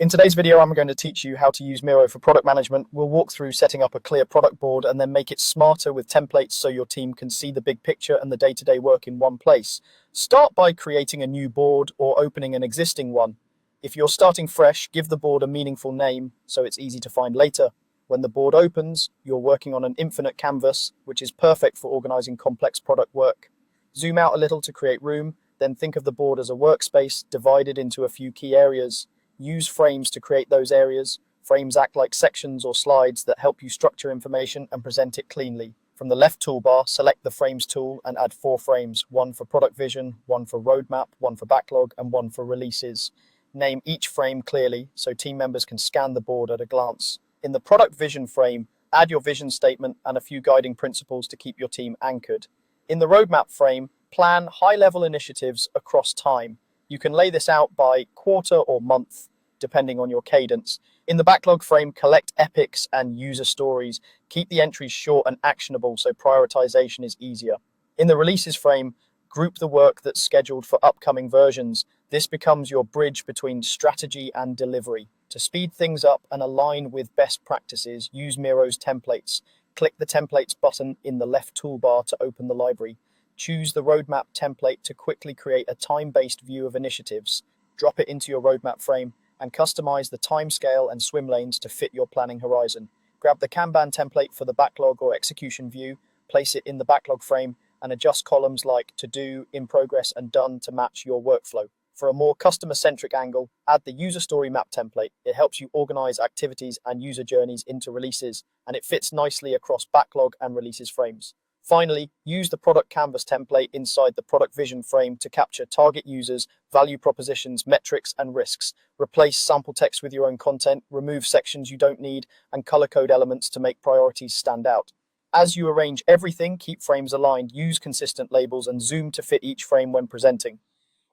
In today's video, I'm going to teach you how to use Miro for product management. We'll walk through setting up a clear product board and then make it smarter with templates so your team can see the big picture and the day-to-day work in one place. Start by creating a new board or opening an existing one. If you're starting fresh, give the board a meaningful name so it's easy to find later. When the board opens, you're working on an infinite canvas, which is perfect for organizing complex product work. Zoom out a little to create room, then think of the board as a workspace divided into a few key areas. Use frames to create those areas. Frames act like sections or slides that help you structure information and present it cleanly. From the left toolbar, select the Frames tool and add 4 frames, one for product vision, one for roadmap, one for backlog, and one for releases. Name each frame clearly so team members can scan the board at a glance. In the product vision frame, add your vision statement and a few guiding principles to keep your team anchored. In the roadmap frame, plan high-level initiatives across time. You can lay this out by quarter or month, depending on your cadence. In the backlog frame, collect epics and user stories. Keep the entries short and actionable so prioritization is easier. In the releases frame, group the work that's scheduled for upcoming versions. This becomes your bridge between strategy and delivery. To speed things up and align with best practices, use Miro's templates. Click the Templates button in the left toolbar to open the library. Choose the roadmap template to quickly create a time-based view of initiatives. Drop it into your roadmap frame and customize the timescale and swim lanes to fit your planning horizon. Grab the Kanban template for the backlog or execution view, place it in the backlog frame, and adjust columns like to do, in progress, and done to match your workflow. For a more customer-centric angle, add the user story map template. It helps you organize activities and user journeys into releases, and it fits nicely across backlog and releases frames. Finally, use the product canvas template inside the product vision frame to capture target users, value propositions, metrics, and risks. Replace sample text with your own content, remove sections you don't need, and color code elements to make priorities stand out. As you arrange everything, keep frames aligned, use consistent labels, and zoom to fit each frame when presenting.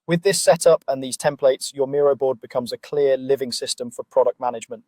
With this setup and these templates, your Miro board becomes a clear living system for product management.